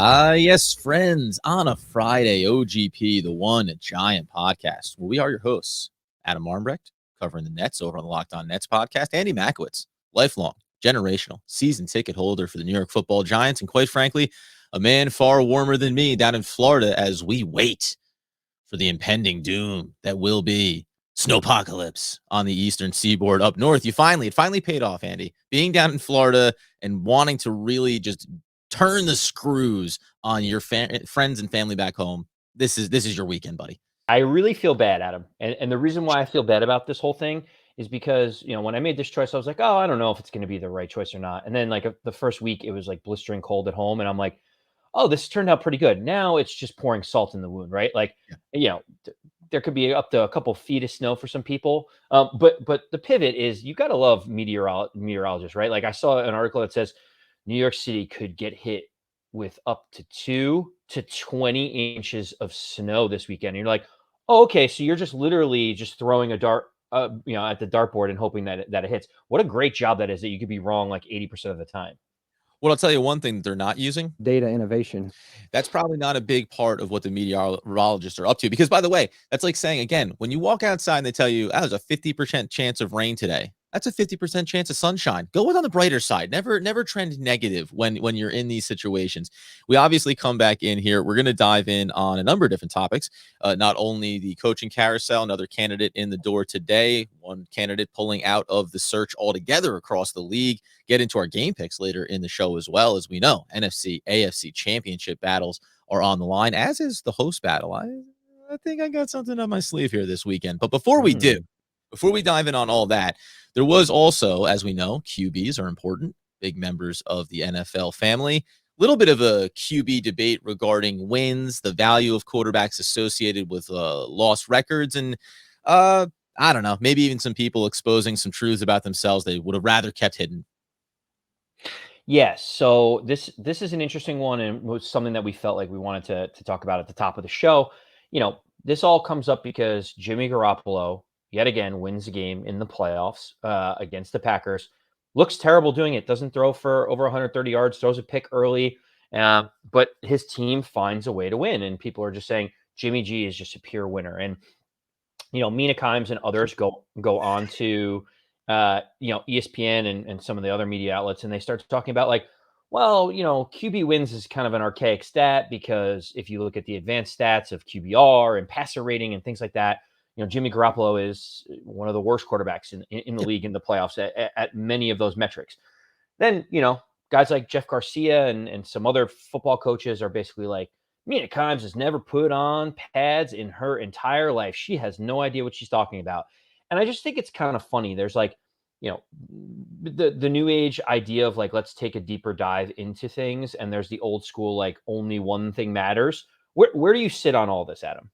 Yes, friends, on a Friday, OGP, the one giant podcast. Well, we are your hosts, Adam Armbrecht, covering the Nets over on the Locked On Nets podcast, Andy Makowitz, lifelong, generational, season ticket holder for the New York Football Giants, and quite frankly, a man far warmer than me down in Florida as we wait for the impending doom that will be snowpocalypse on the eastern seaboard up north. It finally paid off, Andy. Being down in Florida and wanting to really just turn the screws on your friends and family back home. This is your weekend, buddy. I really feel bad, Adam. And the reason why I feel bad about this whole thing is because, when I made this choice, I was like, oh, I don't know if it's going to be the right choice or not. And then the first week it was like blistering cold at home. And I'm like, oh, this turned out pretty good. Now it's just pouring salt in the wound, right? There could be up to a couple feet of snow for some people. But the pivot is you got to love meteorologists, right? Like I saw an article that says New York City could get hit with up to 2 to 20 inches of snow this weekend. And you're like, oh, okay. So you're just literally just throwing a dart, at the dartboard and hoping that it hits. What a great job that is that you could be wrong like 80% of the time. Well, I'll tell you one thing that they're not using. Data innovation. That's probably not a big part of what the meteorologists are up to. Because, by the way, that's like saying, again, when you walk outside and they tell you, there's a 50% chance of rain today. That's a 50% chance of sunshine. Go with on the brighter side. Never trend negative when you're in these situations. We obviously come back in here. We're going to dive in on a number of different topics. Not only the coaching carousel, another candidate in the door today, one candidate pulling out of the search altogether across the league. Get into our game picks later in the show as well. As we know, NFC, AFC championship battles are on the line, as is the host battle. I think I got something up my sleeve here this weekend. But before we dive in on all that, there was also, as we know, QBs are important, big members of the NFL family. Little bit of a QB debate regarding wins, the value of quarterbacks associated with lost records, and I don't know, maybe even some people exposing some truths about themselves they would have rather kept hidden. Yes. So this is an interesting one, and was something that we felt like we wanted to talk about at the top of the show. This all comes up because Jimmy Garoppolo yet again wins a game in the playoffs against the Packers. Looks terrible doing it. Doesn't throw for over 130 yards. Throws a pick early, but his team finds a way to win. And people are just saying Jimmy G is just a pure winner. And Mina Kimes and others go on to ESPN and some of the other media outlets, and they start talking about like, well, QB wins is kind of an archaic stat because if you look at the advanced stats of QBR and passer rating and things like that, Jimmy Garoppolo is one of the worst quarterbacks in the league in the playoffs at many of those metrics. Then, guys like Jeff Garcia and some other football coaches are basically like, Mina Kimes has never put on pads in her entire life. She has no idea what she's talking about. And I just think it's kind of funny. There's like, the new age idea of like, let's take a deeper dive into things. And there's the old school, like only one thing matters. Where do you sit on all this, Adam?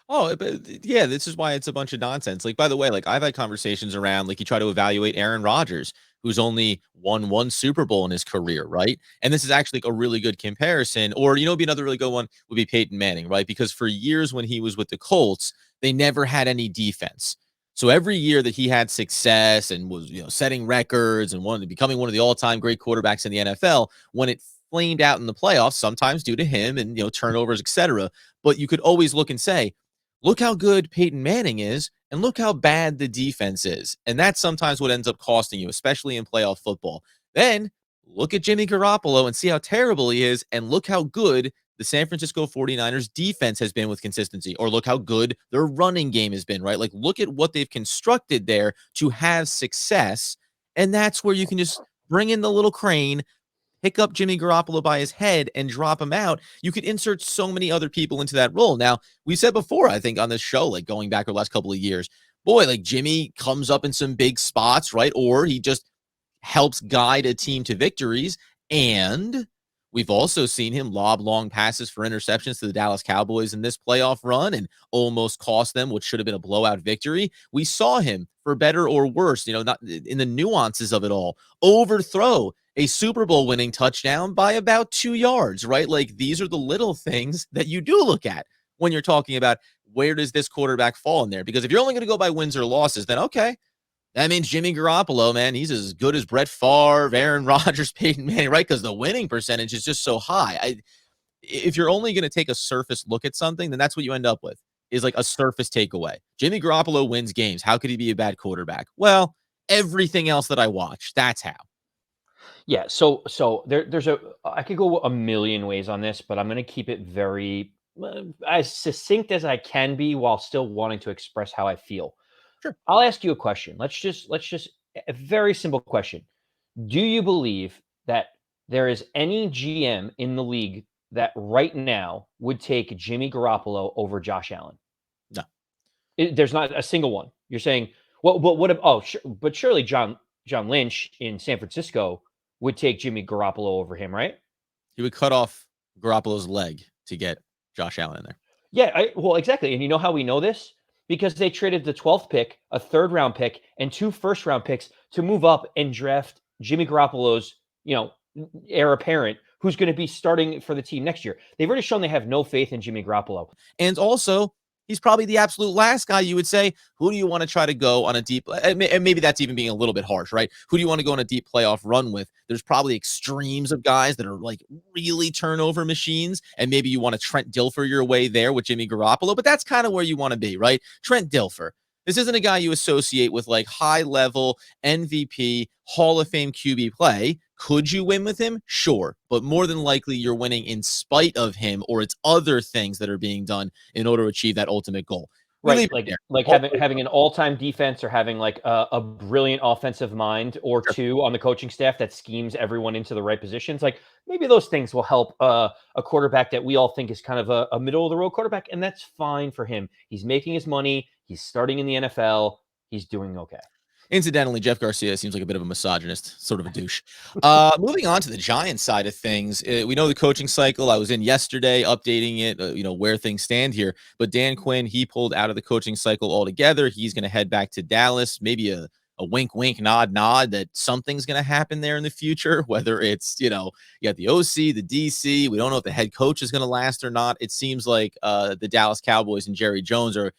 Oh, but yeah, this is why it's a bunch of nonsense. Like, by the way, like I've had conversations around, like you try to evaluate Aaron Rodgers, who's only won one Super Bowl in his career, right? And this is actually a really good comparison. Or, be another really good one would be Peyton Manning, right? Because for years when he was with the Colts, they never had any defense. So every year that he had success and was, setting records and becoming one of the all-time great quarterbacks in the NFL, when it flamed out in the playoffs, sometimes due to him and, turnovers, etc. But you could always look and say, look how good Peyton Manning is, and look how bad the defense is. And that's sometimes what ends up costing you, especially in playoff football. Then look at Jimmy Garoppolo and see how terrible he is, and look how good the San Francisco 49ers defense has been with consistency, or look how good their running game has been, right? Like, look at what they've constructed there to have success, and that's where you can just bring in the little crane, pick up Jimmy Garoppolo by his head and drop him out. You could insert so many other people into that role. Now, we said before, I think on this show, like going back the last couple of years, boy, like Jimmy comes up in some big spots, right? Or he just helps guide a team to victories. And we've also seen him lob long passes for interceptions to the Dallas Cowboys in this playoff run and almost cost them what should have been a blowout victory. We saw him, for better or worse, not in the nuances of it all, overthrow a Super Bowl winning touchdown by about 2 yards, right? Like, these are the little things that you do look at when you're talking about where does this quarterback fall in there? Because if you're only going to go by wins or losses, then okay, that means Jimmy Garoppolo, man, he's as good as Brett Favre, Aaron Rodgers, Peyton Manning, right? Because the winning percentage is just so high. if you're only going to take a surface look at something, then that's what you end up with, is like a surface takeaway. Jimmy Garoppolo wins games. How could he be a bad quarterback? Well, everything else that I watch, that's how. Yeah, so there's I could go a million ways on this, but I'm going to keep it very as succinct as I can be while still wanting to express how I feel. Sure. I'll ask you a question. Let's just a very simple question. Do you believe that there is any GM in the league that right now would take Jimmy Garoppolo over Josh Allen? No. There's not a single one. You're saying, well, but what if, oh, but surely John Lynch in San Francisco would take Jimmy Garoppolo over him, right? He would cut off Garoppolo's leg to get Josh Allen in there. Yeah, well, exactly. And you know how we know this? Because they traded the 12th pick, a third round pick, and 2 first round picks to move up and draft Jimmy Garoppolo's, heir apparent, who's going to be starting for the team next year. They've already shown they have no faith in Jimmy Garoppolo. And also, he's probably the absolute last guy you would say, who do you want to try to go on a deep, and maybe that's even being a little bit harsh, right? Who do you want to go on a deep playoff run with? There's probably extremes of guys that are like really turnover machines, and maybe you want to Trent Dilfer your way there with Jimmy Garoppolo, but that's kind of where you want to be, right? Trent Dilfer. This isn't a guy you associate with like high level MVP, Hall of Fame QB play. Could you win with him? Sure. But more than likely, you're winning in spite of him, or it's other things that are being done in order to achieve that ultimate goal. Right, like having an all-time defense, or having like a brilliant offensive mind or two on the coaching staff that schemes everyone into the right positions. Like maybe those things will help a quarterback that we all think is kind of a middle-of-the-road quarterback, and that's fine for him. He's making his money. He's starting in the NFL. He's doing okay. Incidentally, Jeff Garcia seems like a bit of a misogynist, sort of a douche. Moving on to the Giants side of things, we know the coaching cycle. I was in yesterday updating it, where things stand here. But Dan Quinn, he pulled out of the coaching cycle altogether. He's going to head back to Dallas. Maybe a wink, wink, nod, nod that something's going to happen there in the future, whether it's, you got the OC, the DC. We don't know if the head coach is going to last or not. It seems like the Dallas Cowboys and Jerry Jones are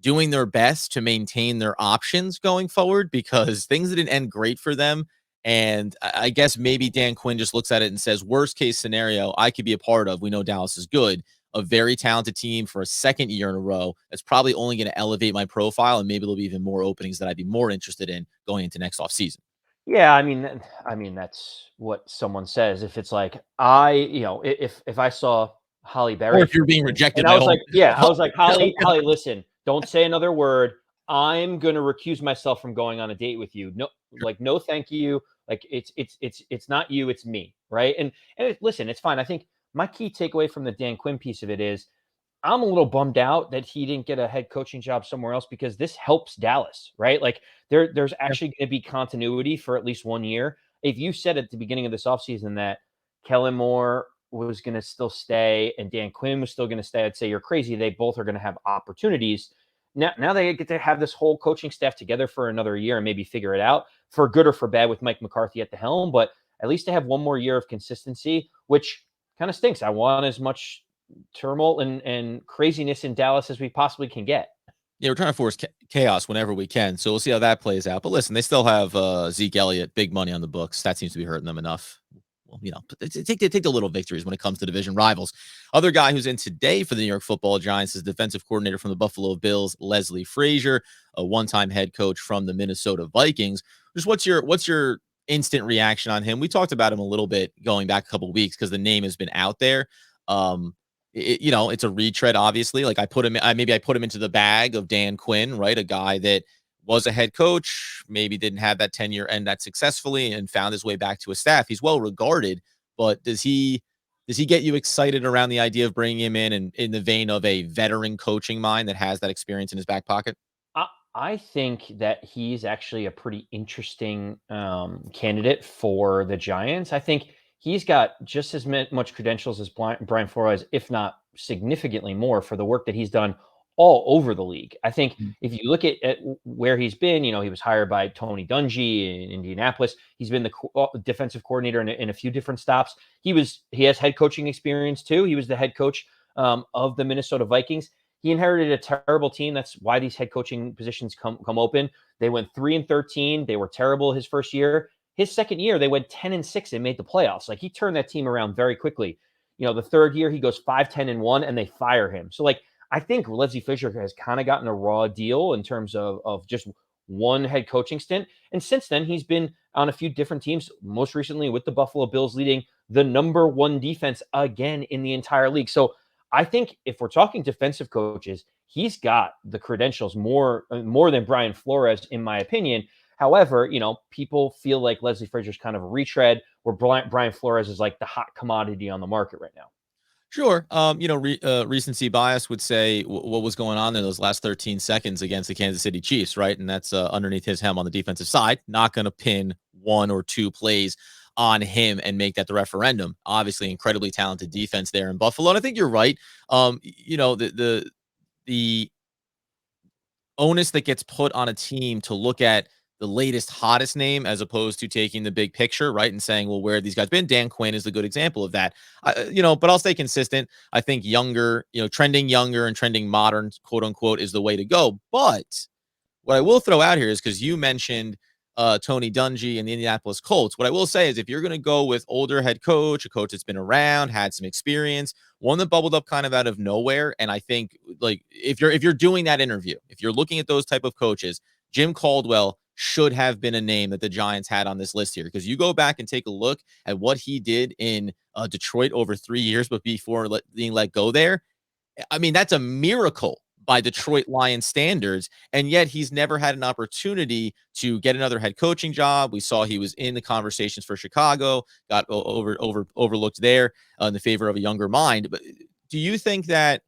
doing their best to maintain their options going forward, because things didn't end great for them. And I guess maybe Dan Quinn just looks at it and says, worst case scenario, I could be a part of. We know Dallas is good, a very talented team for a second year in a row. That's probably only going to elevate my profile, and maybe there'll be even more openings that I'd be more interested in going into next offseason. Yeah, I mean that's what someone says. If it's like if I saw Holly Berry, Or if you're being rejected and by I was home. like, yeah, I was like, Holly, listen, don't say another word. I'm going to recuse myself from going on a date with you. No, like, no, thank you. Like, it's not you, it's me, right? And listen, it's fine. I think my key takeaway from the Dan Quinn piece of it is, I'm a little bummed out that he didn't get a head coaching job somewhere else, because this helps Dallas, right? Like there's actually going to be continuity for at least 1 year. If you said at the beginning of this offseason that Kellen Moore was going to still stay and Dan Quinn was still going to stay, I'd say you're crazy. They both are going to have opportunities. Now they get to have this whole coaching staff together for another year and maybe figure it out, for good or for bad, with Mike McCarthy at the helm. But at least they have 1 more year of consistency, which kind of stinks. I want as much turmoil and craziness in Dallas as we possibly can get. Yeah, we're trying to force chaos whenever we can. So we'll see how that plays out. But listen, they still have Zeke Elliott, big money on the books. That seems to be hurting them enough. Well, take the little victories when it comes to division rivals. Other guy who's in today for the New York Football Giants is defensive coordinator from the Buffalo Bills, Leslie Frazier, a one-time head coach from the Minnesota Vikings. Just what's your instant reaction on him? We talked about him a little bit going back a couple of weeks because the name has been out there. It's a retread, obviously. Like I put him into the bag of Dan Quinn, right? A guy that was a head coach, maybe didn't have that tenure end that successfully, and found his way back to a staff. He's well regarded, but does he get you excited around the idea of bringing him in, and in the vein of a veteran coaching mind that has that experience in his back pocket? I think that he's actually a pretty interesting candidate for the Giants. I think he's got just as much credentials as Brian Flores, if not significantly more, for the work that he's done all over the league. I think if you look at where he's been, he was hired by Tony Dungy in Indianapolis. He's been the defensive coordinator in a few different stops. He has head coaching experience too. He was the head coach of the Minnesota Vikings. He inherited a terrible team. That's why these head coaching positions come open. They went 3-13. They were terrible his first year. His second year, they went 10-6 and made the playoffs. Like, he turned that team around very quickly. The third year he goes 5-10-1 and they fire him. So like I think Leslie Fisher has kind of gotten a raw deal in terms of just one head coaching stint. And since then, he's been on a few different teams, most recently with the Buffalo Bills, leading the number one defense again in the entire league. So I think if we're talking defensive coaches, he's got the credentials more than Brian Flores, in my opinion. However, people feel like Leslie Frazier's kind of a retread, where Brian Flores is like the hot commodity on the market right now. Sure. Recency bias would say what was going on in those last 13 seconds against the Kansas City Chiefs, right? And that's underneath his helm on the defensive side. Not going to pin one or two plays on him and make that the referendum. Obviously, incredibly talented defense there in Buffalo. And I think you're right. The onus that gets put on a team to look at the latest, hottest name as opposed to taking the big picture, right? And saying, well, where have these guys been? Dan Quinn is a good example of that. But I'll stay consistent. I think younger, trending younger and trending modern, quote unquote, is the way to go. But what I will throw out here is because you mentioned Tony Dungy and the Indianapolis Colts. What I will say is if you're going to go with older head coach, a coach that's been around, had some experience, one that bubbled up kind of out of nowhere, and I think like if you're doing that interview, if you're looking at those type of coaches, Jim Caldwell should have been a name that the Giants had on this list here because you go back and take a look at what he did in Detroit over 3 years, but before being let go there. I mean, that's a miracle by Detroit Lions standards, and yet he's never had an opportunity to get another head coaching job. We saw he was in the conversations for Chicago, got overlooked there in the favor of a younger mind. But do you think that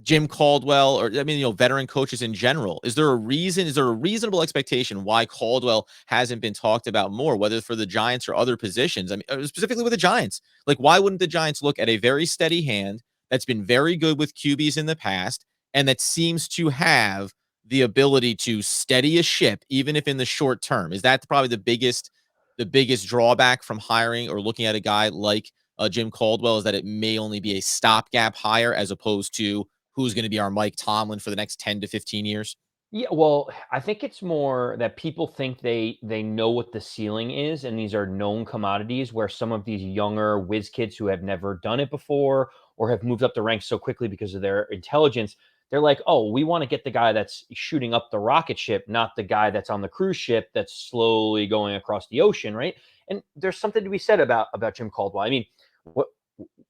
Jim Caldwell, or veteran coaches in general, is there a reasonable expectation why Caldwell hasn't been talked about more, whether for the Giants or other positions? I mean, specifically with the Giants, like why wouldn't the Giants look at a very steady hand that's been very good with QBs in the past and that seems to have the ability to steady a ship, even if in the short term? Is that probably the biggest drawback from hiring or looking at a guy like Jim Caldwell, is that it may only be a stopgap hire as opposed to who's going to be our Mike Tomlin for the next 10 to 15 years? Yeah, well, I think it's more that people think they know what the ceiling is, and these are known commodities. Where some of these younger whiz kids who have never done it before or have moved up the ranks so quickly because of their intelligence, they're like, "Oh, we want to get the guy that's shooting up the rocket ship, not the guy that's on the cruise ship that's slowly going across the ocean." Right? And there's something to be said about Jim Caldwell. I mean, what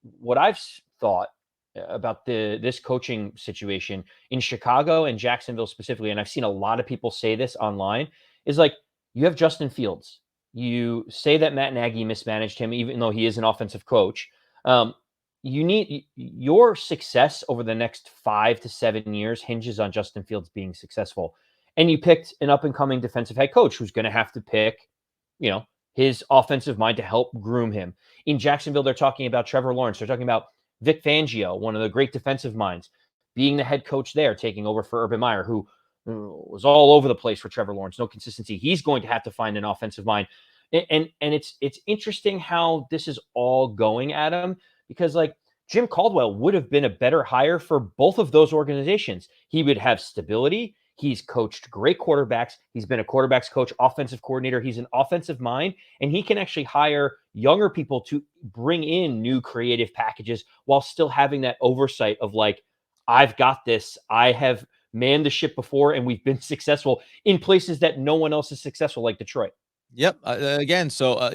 what thought about this coaching situation in Chicago and Jacksonville specifically, and I've seen a lot of people say this online, is like you have Justin Fields. You say that Matt Nagy mismanaged him, even though he is an offensive coach. Um, you need your success over the next 5 to 7 years hinges on Justin Fields being successful. And you picked an up and coming defensive head coach who's going to have to pick, his offensive mind to help groom him. In Jacksonville, they're talking about Trevor Lawrence. They're talking about Vic Fangio, one of the great defensive minds, being the head coach there, taking over for Urban Meyer, who was all over the place for Trevor Lawrence. No consistency. He's going to have to find an offensive mind. And it's interesting how this is all going, Adam, because like Jim Caldwell would have been a better hire for both of those organizations. He would have stability. He's coached great quarterbacks. He's been a quarterbacks coach, offensive coordinator. He's an offensive mind, and he can actually hire younger people to bring in new creative packages while still having that oversight of like, I've got this. I have manned the ship before, and we've been successful in places that no one else is successful, like Detroit. Yep. Again, so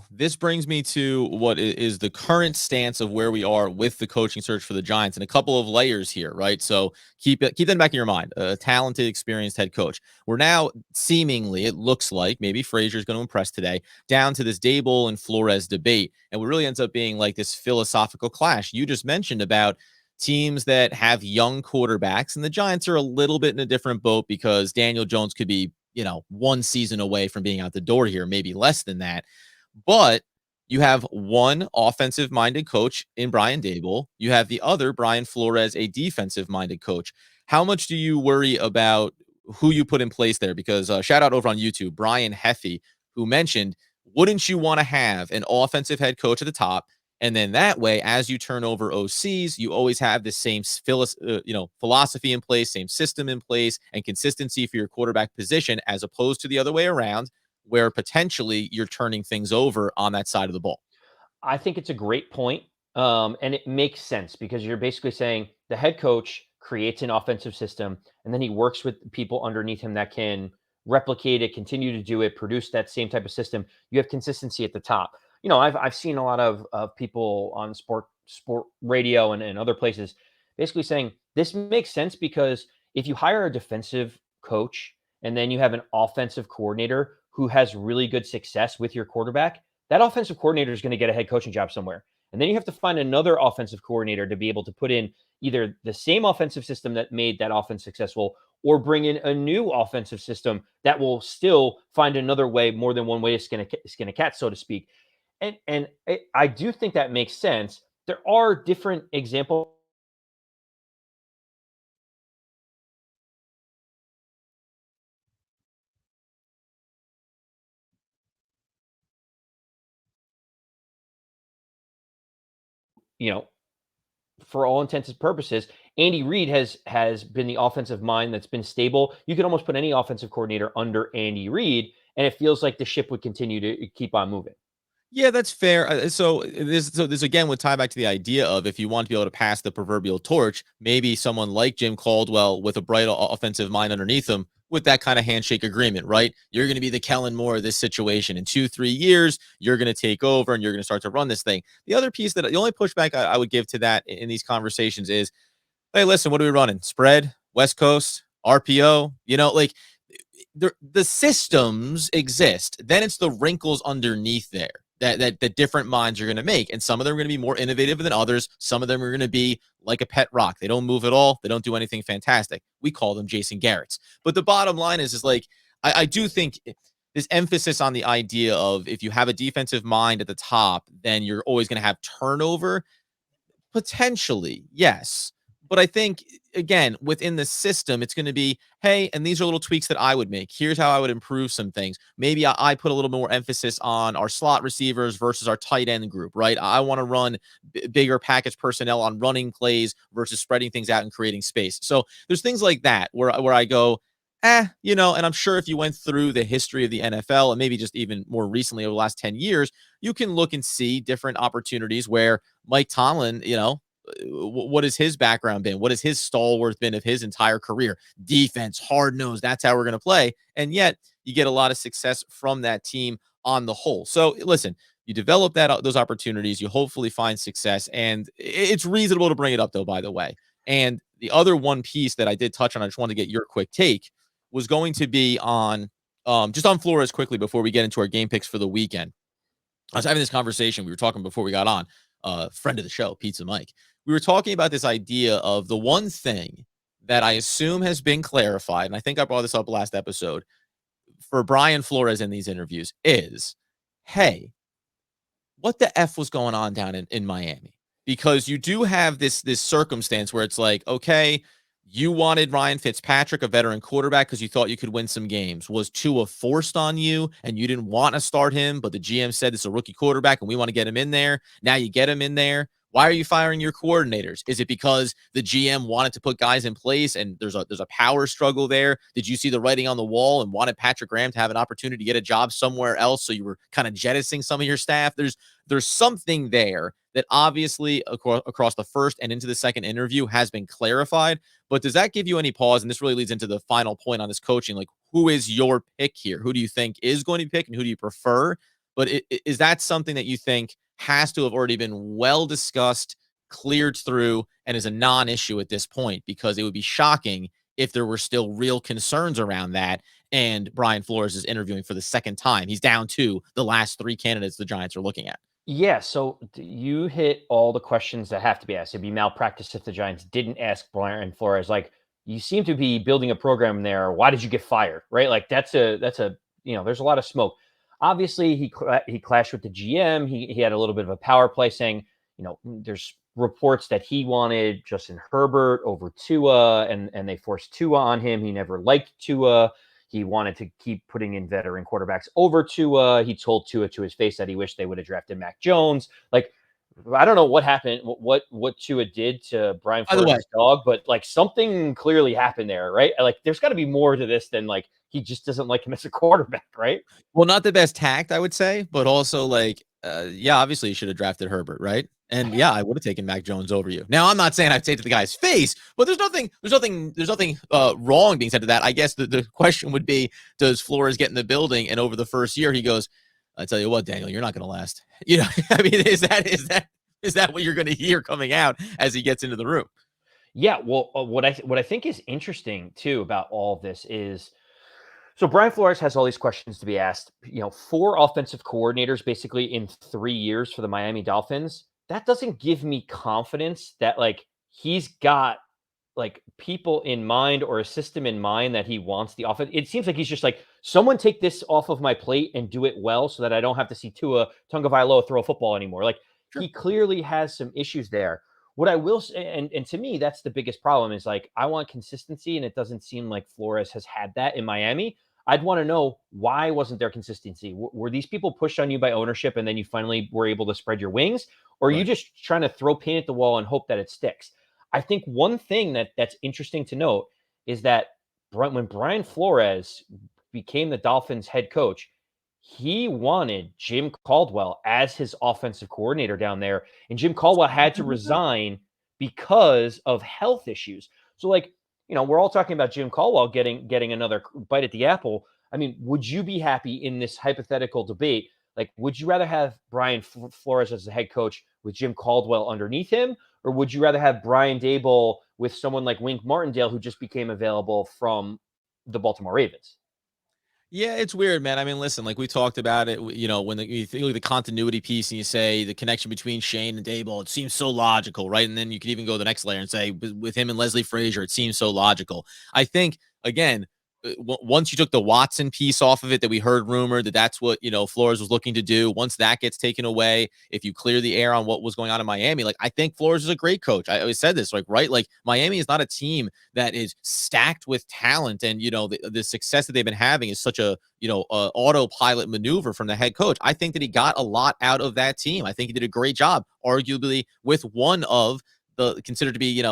this brings me to what is the current stance of where we are with the coaching search for the Giants, and a couple of layers here, right? So keep that in the back of your mind. A talented, experienced head coach. We're now seemingly, it looks like maybe Frazier is going to impress today, down to this Daboll and Flores debate, and what really ends up being like this philosophical clash. You just mentioned about teams that have young quarterbacks, and the Giants are a little bit in a different boat because Daniel Jones could be one season away from being out the door here, maybe less than that. But you have one offensive minded coach in Brian Daboll. You have the other, Brian Flores, a defensive minded coach. How much do you worry about who you put in place there? Because shout out over on YouTube, Brian Heffy, who mentioned, wouldn't you want to have an offensive head coach at the top? And then that way, as you turn over OCs, you always have the same philosophy in place, same system in place, and consistency for your quarterback position, as opposed to the other way around, where potentially you're turning things over on that side of the ball. I think it's a great point. And it makes sense because you're basically saying the head coach creates an offensive system and then he works with people underneath him that can replicate it, continue to do it, produce that same type of system. You have consistency at the top. I've seen a lot of people on sport radio and other places basically saying this makes sense because if you hire a defensive coach and then you have an offensive coordinator who has really good success with your quarterback, that offensive coordinator is going to get a head coaching job somewhere. And then you have to find another offensive coordinator to be able to put in either the same offensive system that made that offense successful or bring in a new offensive system that will still find another way, more than one way to skin a cat, so to speak. I do think that makes sense. There are different examples, you know, for all intents and purposes, Andy Reid has been the offensive mind that's been stable. You can almost put any offensive coordinator under Andy Reid, and it feels like the ship would continue to keep on moving. Yeah, that's fair. So this again would tie back to the idea of if you want to be able to pass the proverbial torch, maybe someone like Jim Caldwell with a bright offensive mind underneath him with that kind of handshake agreement, right? You're going to be the Kellen Moore of this situation. In 2-3 years, you're going to take over and you're going to start to run this thing. The only pushback I would give to that in these conversations is, hey, listen, what are we running? Spread, West Coast, RPO, like the systems exist. Then it's the wrinkles underneath there that different minds are going to make. And some of them are going to be more innovative than others. Some of them are going to be like a pet rock. They don't move at all. They don't do anything fantastic. We call them Jason Garrett's. But the bottom line is like, I do think this emphasis on the idea of if you have a defensive mind at the top, then you're always going to have turnover. Potentially, yes. But I think, again, within the system, it's going to be, hey, and these are little tweaks that I would make. Here's how I would improve some things. Maybe I put a little more emphasis on our slot receivers versus our tight end group, right? I want to run bigger package personnel on running plays versus spreading things out and creating space. So there's things like that where I go, and I'm sure if you went through the history of the NFL and maybe just even more recently over the last 10 years, you can look and see different opportunities where Mike Tomlin, what has his background been? What has his stalwart been of his entire career? Defense, hard nosed. That's how we're going to play. And yet you get a lot of success from that team on the whole. So listen, you develop those opportunities. You hopefully find success. And it's reasonable to bring it up, though, by the way. And the other one piece that I did touch on, I just wanted to get your quick take, was going to be on just on Flores quickly before we get into our game picks for the weekend. I was having this conversation. We were talking before we got on. Friend of the show, Pizza Mike. We were talking about this idea of the one thing that I assume has been clarified, and I think I brought this up last episode for Brian Flores in these interviews is, hey, what the F was going on down in Miami? Because you do have this circumstance where it's like, okay, you wanted Ryan Fitzpatrick, a veteran quarterback, because you thought you could win some games. Was Tua forced on you and you didn't want to start him, but the GM said this is a rookie quarterback and we want to get him in there. Now you get him in there. Why are you firing your coordinators? Is it because the GM wanted to put guys in place and there's a power struggle there? Did you see the writing on the wall and wanted Patrick Graham to have an opportunity to get a job somewhere else, so you were kind of jettisoning some of your staff? There's something there that obviously across the first and into the second interview has been clarified. But does that give you any pause? And this really leads into the final point on this coaching. Like, who is your pick here? Who do you think is going to be picked and who do you prefer? But is that something that you think has to have already been well discussed, cleared through, and is a non-issue at this point? Because it would be shocking if there were still real concerns around that and Brian Flores is interviewing for the second time. He's down to the last three candidates the Giants are looking at. Yeah, so you hit all the questions that have to be asked. It'd be malpractice if the Giants didn't ask Brian Flores. Like, you seem to be building a program there. Why did you get fired? Right? Like, that's a there's a lot of smoke. Obviously, he clashed with the GM. He had a little bit of a power play, saying, there's reports that he wanted Justin Herbert over Tua, and they forced Tua on him. He never liked Tua. He wanted to keep putting in veteran quarterbacks over Tua. He told Tua to his face that he wished they would have drafted Mac Jones. Like, I don't know what happened, what Tua did to Brian By the way, Flores' dog, but like something clearly happened there, right? Like, there's got to be more to this than like he just doesn't like him as a quarterback, right? well, not the best tact, I would say, but also like, yeah, obviously you should have drafted Herbert, right? And yeah, I would have taken Mac Jones over you. Now, I'm not saying I'd say it to the guy's face, but there's nothing wrong being said to that. I guess the question would be, does Flores get in the building and over the first year he goes, I tell you what, Daniel, you're not going to last. I mean, is that what you're going to hear coming out as he gets into the room? Yeah, well, what I think is interesting too about all of this is, so Brian Flores has all these questions to be asked. 4 offensive coordinators basically in 3 years for the Miami Dolphins. That doesn't give me confidence that like he's got like people in mind or a system in mind that he wants the offense. It seems like he's just like, someone take this off of my plate and do it well so that I don't have to see Tua Tagovailoa throw a football anymore. Like Sure. he clearly has some issues there. What I will say, and to me, that's the biggest problem is like, I want consistency, and it doesn't seem like Flores has had that in Miami. I'd want to know, why wasn't there consistency? Were these people pushed on you by ownership and then you finally were able to spread your wings? Or are you Right. just trying to throw paint at the wall and hope that it sticks? I think one thing that's interesting to note is that when Brian Flores became the Dolphins head coach, he wanted Jim Caldwell as his offensive coordinator down there, and Jim Caldwell had to resign because of health issues. So, like, we're all talking about Jim Caldwell getting another bite at the apple. I mean, would you be happy in this hypothetical debate? Like, would you rather have Brian Flores as the head coach with Jim Caldwell underneath him, or would you rather have Brian Daboll with someone like Wink Martindale, who just became available from the Baltimore Ravens? Yeah, it's weird, man. I mean, listen, like we talked about it, when you think of the continuity piece and you say the connection between Shane and Daboll, it seems so logical, right? And then you could even go the next layer and say with him and Leslie Frazier, it seems so logical. I think, again, once you took the Watson piece off of it, that we heard rumored that that's what, Flores was looking to do. Once that gets taken away, if you clear the air on what was going on in Miami, like I think Flores is a great coach. I always said this, like, right? Like Miami is not a team that is stacked with talent, and the success that they've been having is such a autopilot maneuver from the head coach. I think that he got a lot out of that team. I think he did a great job, arguably with one of the considered to be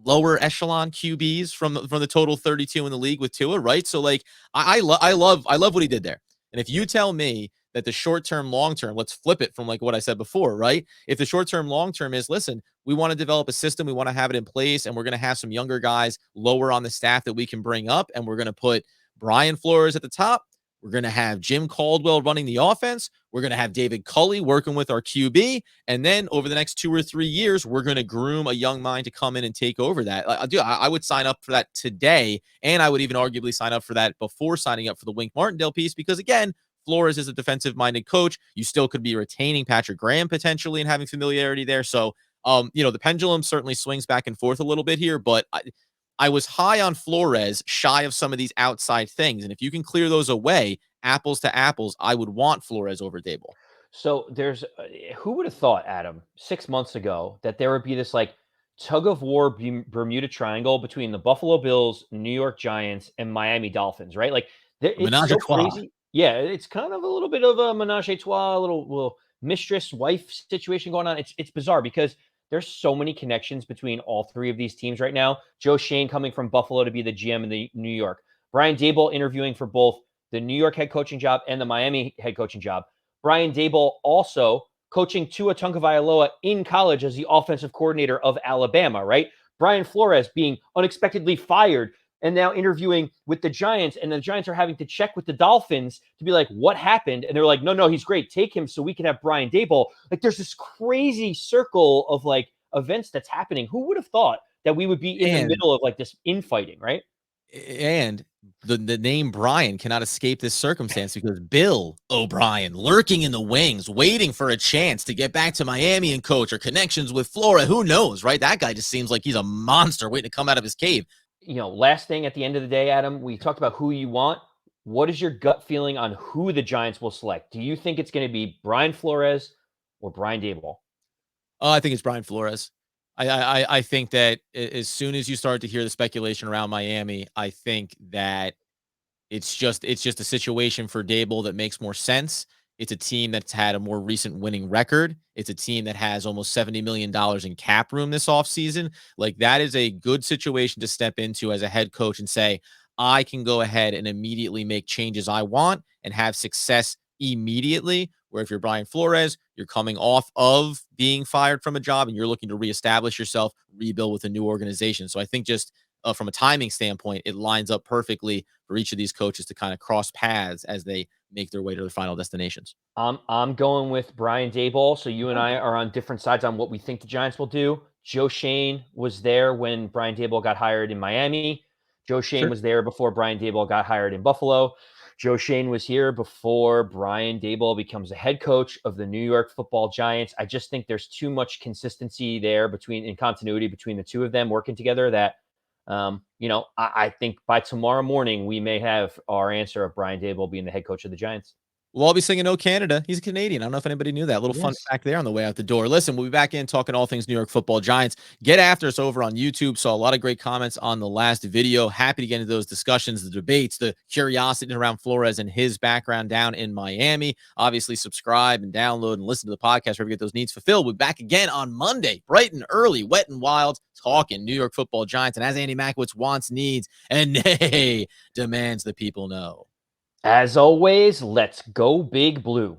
lower echelon QBs from the total 32 in the league with Tua, right? So like I love what he did there. And if you tell me that the short term, long term, let's flip it from like what I said before, right? If the short term, long term is, listen, we want to develop a system, we want to have it in place, and we're going to have some younger guys lower on the staff that we can bring up, and we're going to put Brian Flores at the top. We're going to have Jim Caldwell running the offense. We're going to have David Culley working with our QB. And then over the next 2 or 3 years, we're going to groom a young mind to come in and take over that. I would sign up for that today. And I would even arguably sign up for that before signing up for the Wink Martindale piece, because again, Flores is a defensive minded coach. You still could be retaining Patrick Graham potentially and having familiarity there. So, the pendulum certainly swings back and forth a little bit here, but I was high on Flores, shy of some of these outside things. And if you can clear those away, apples to apples, I would want Flores over Daboll. So there's who would have thought, Adam, 6 months ago, that there would be this like tug of war Bermuda Triangle between the Buffalo Bills, New York Giants, and Miami Dolphins, right? Like it's Menage a so trois. crazy. Yeah, it's kind of a little bit of a menage a trois, a little mistress wife situation going on. It's bizarre because there's so many connections between all 3 of these teams right now. Joe Schoen coming from Buffalo to be the GM in the New York. Brian Daboll interviewing for both the New York head coaching job and the Miami head coaching job. Brian Daboll also coaching Tua Tagovailoa in college as the offensive coordinator of Alabama, right? Brian Flores being unexpectedly fired and now interviewing with the Giants, and the Giants are having to check with the Dolphins to be like, what happened? And they're like, no, he's great. Take him so we can have Brian Daboll. Like, there's this crazy circle of like events that's happening. Who would have thought that we would be in the And middle of like this infighting, right? and the name Brian cannot escape this circumstance, because Bill O'Brien lurking in the wings, waiting for a chance to get back to Miami and coach, or connections with Florida. Who knows, right? That guy just seems like he's a monster waiting to come out of his cave. Last thing at the end of the day, Adam, we talked about who you want. What is your gut feeling on who the Giants will select? Do you think it's going to be Brian Flores or Brian Daboll? I think it's Brian Flores. I think that as soon as you start to hear the speculation around Miami, I think that it's just a situation for Daboll that makes more sense. It's a team that's had a more recent winning record. It's a team that has almost $70 million in cap room this offseason. Like, that is a good situation to step into as a head coach and say, I can go ahead and immediately make changes I want and have success immediately, Where if you're Brian Flores, you're coming off of being fired from a job and you're looking to reestablish yourself, rebuild with a new organization. So I think just from a timing standpoint, it lines up perfectly for each of these coaches to kind of cross paths as they make their way to their final destinations. I'm going with Brian Daboll. So you and Okay. I are on different sides on what we think the Giants will do. Joe Schoen was there when Brian Daboll got hired in Miami. Joe Schoen Sure. was there before Brian Daboll got hired in Buffalo. Joe Schoen was here before Brian Daboll becomes the head coach of the New York Football Giants. I just think there's too much consistency there in continuity between the two of them working together that I think by tomorrow morning we may have our answer of Brian Daboll being the head coach of the Giants. We'll all be singing "No Canada." He's a Canadian. I don't know if anybody knew that. Little fun Yes. fact there on the way out the door. Listen, we'll be back in talking all things New York Football Giants. Get after us over on YouTube. Saw a lot of great comments on the last video. Happy to get into those discussions, the debates, the curiosity around Flores and his background down in Miami. Obviously, subscribe and download and listen to the podcast wherever you get those needs fulfilled. We'll be back again on Monday, bright and early, wet and wild, talking New York Football Giants. And as Andy Makowitz wants, needs, and nay, demands the people know. As always, let's go Big Blue.